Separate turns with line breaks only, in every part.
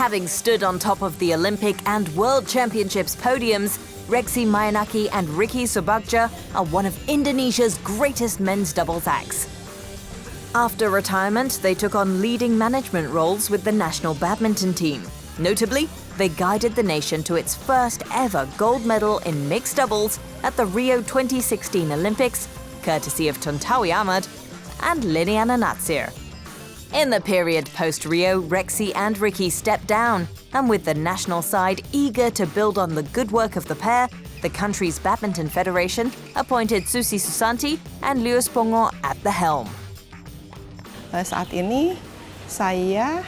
Having stood on top of the Olympic and World Championships podiums, Rexy and Ricky are one of Indonesia's greatest men's doubles acts. After retirement, they took on leading management roles with the national badminton team. Notably, they guided the nation to its first ever gold medal in mixed doubles at the Rio 2016 Olympics, courtesy of Tontowi Ahmad and Liliana Natsir. In the period post-Rio, Rexy and Ricky stepped down, and with the national side eager to build on the good work of the pair, the country's Badminton Federation appointed Susi Susanti and Lius Pongoh at the helm.
Saat ini, saya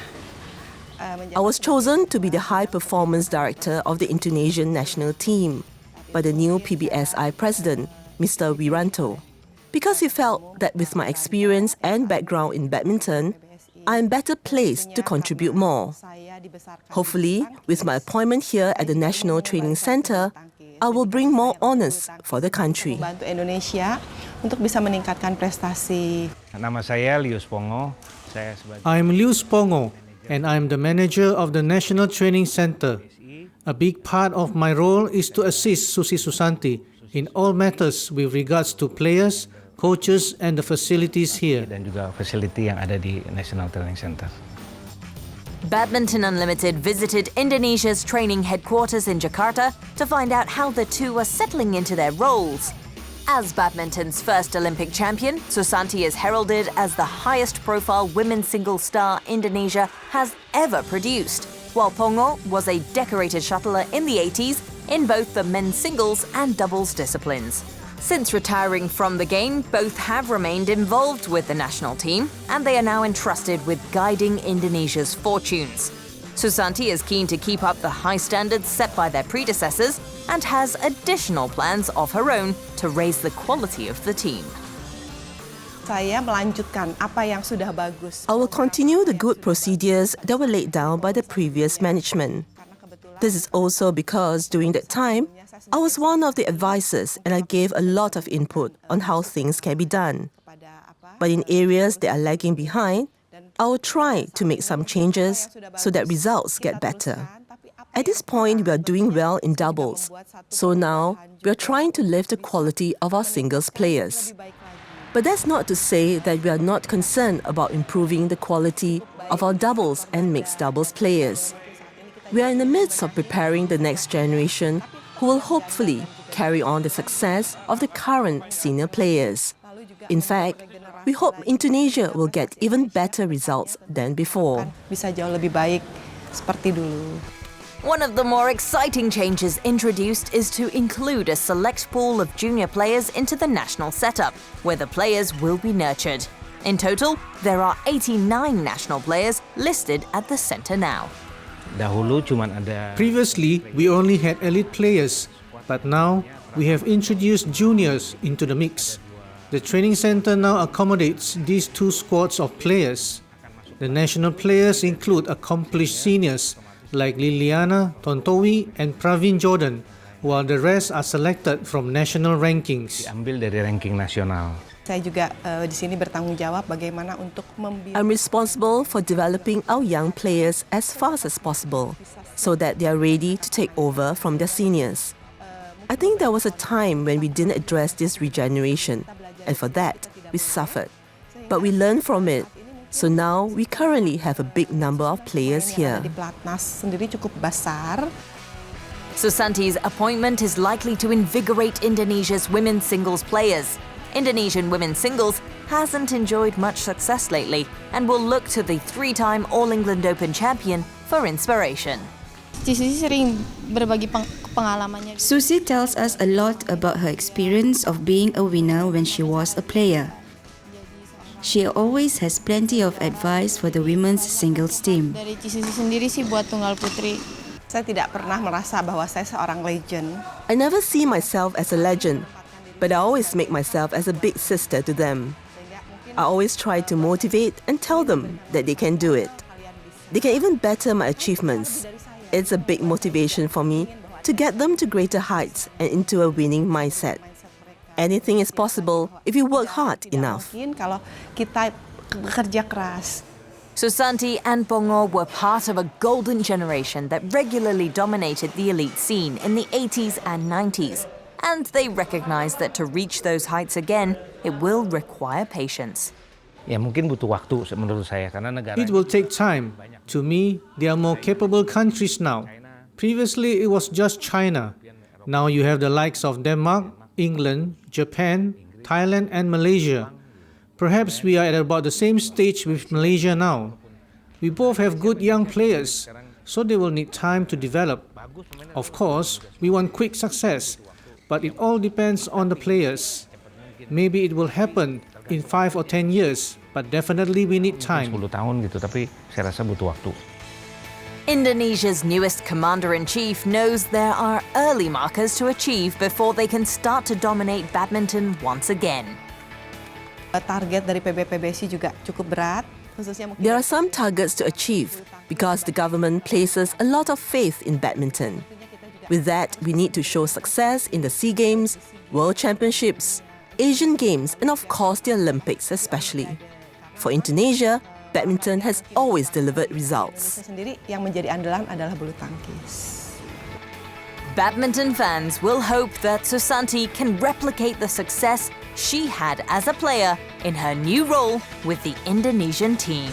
I was chosen to be the High Performance Director of the Indonesian national team by the new PBSI President, Mr. Wiranto, because he felt that with my experience and background in badminton, I am better placed to contribute more. Hopefully, with my appointment here at the National Training Center, I will bring more honors for the country.
Bantu Indonesia untuk bisa meningkatkan prestasi.
Nama saya Lius Pongoh.
I'm Lius Pongoh, and I'm the manager of the National Training Center. A big part of my role is to assist Susi Susanti in all matters with regards to players, coaches, and the facilities here.
Dan juga facility yang ada di National Training Center.
Badminton Unlimited visited Indonesia's training headquarters in Jakarta to find out how the two are settling into their roles. As badminton's first Olympic champion, Susanti is heralded as the highest-profile women's singles star Indonesia has ever produced, while Pongoh was a decorated shuttler in the 80s in both the men's singles and doubles disciplines. Since retiring from the game, both have remained involved with the national team, and they are now entrusted with guiding Indonesia's fortunes. Susanti is keen to keep up the high standards set by their predecessors and has additional plans of her own to raise the quality of the team.
Saya melanjutkan apa yang sudah bagus.
I will continue the good procedures that were laid down by the previous management. This is also because during that time, I was one of the advisors and I gave a lot of input on how things can be done. But in areas that are lagging behind, I will try to make some changes so that results get better. At this point, we are doing well in doubles. So now, we are trying to lift the quality of our singles players. But that's not to say that we are not concerned about improving the quality of our doubles and mixed doubles players. We are in the midst of preparing the next generation who will hopefully carry on the success of the current senior players. In fact, we hope Indonesia will get even better results than before.
Bisa jauh lebih baik seperti dulu.
One of the more exciting changes introduced is to include a select pool of junior players into the national setup, where the players will be nurtured. In total, there are 89 national players listed at the center now.
Previously, we only had elite players, but now we have introduced juniors into the mix. The training center now accommodates these two squads of players. The national players include accomplished seniors like Liliana, Tontowi, and Pravin Jordan, while the rest are selected from national rankings.
Diambil dari ranking nasional.
Saya juga di sini bertanggung jawab bagaimana untuk
I'm responsible for developing our young players as fast as possible so that they are ready to take over from their seniors. I think there was a time when we didn't address this regeneration, and for that, we suffered. But we learned from it. So now, we currently have a big number of players here.
Di pelatnas sendiri cukup besar.
Susanti's appointment is likely to invigorate Indonesia's women's singles players. Indonesian women's singles hasn't enjoyed much success lately and will look to the three-time All-England Open champion for inspiration.
Susi tells us a lot about her experience of being a winner when she was a player. She always has plenty of advice for the women's singles team.
Saya tidak pernah merasa bahwa saya seorang legend.
I never see myself as a legend, but I always make myself as a big sister to them. I always try to motivate and tell them that they can do it. They can even better my achievements. It's a big motivation for me to get them to greater heights and into a winning mindset. Anything is possible if you work hard enough.
Mungkin kalau kita bekerja keras.
Susanti and Pongoh were part of a golden generation that regularly dominated the elite scene in the 80s and 90s, and they recognize that to reach those heights again, it will require patience.
Ya mungkin butuh waktu menurut saya karena negara
It will take time. To me, they are more capable countries now. Previously, it was just China. Now you have the likes of Denmark, England, Japan, Thailand, and Malaysia. Perhaps we are at about the same stage with Malaysia now. We both have good young players, so they will need time to develop. Of course, we want quick success, but it all depends on the players. Maybe it will happen in 5 or 10 years, but definitely we need time.
10 tahun gitu, tapi saya rasa butuh waktu.
Indonesia's newest commander-in-chief knows there are early markers to achieve before they can start to dominate badminton once again.
Target dari PBPBC juga cukup berat, khususnya mungkin
There are some targets to achieve because the government places a lot of faith in badminton. With that, we need to show success in the SEA Games, World Championships, Asian Games, and of course the Olympics especially. For Indonesia, badminton has always delivered results.
sendiri yang menjadi andalan adalah bulu tangkis.
Badminton fans will hope that Susanti can replicate the success she had as a player in her new role with the Indonesian team.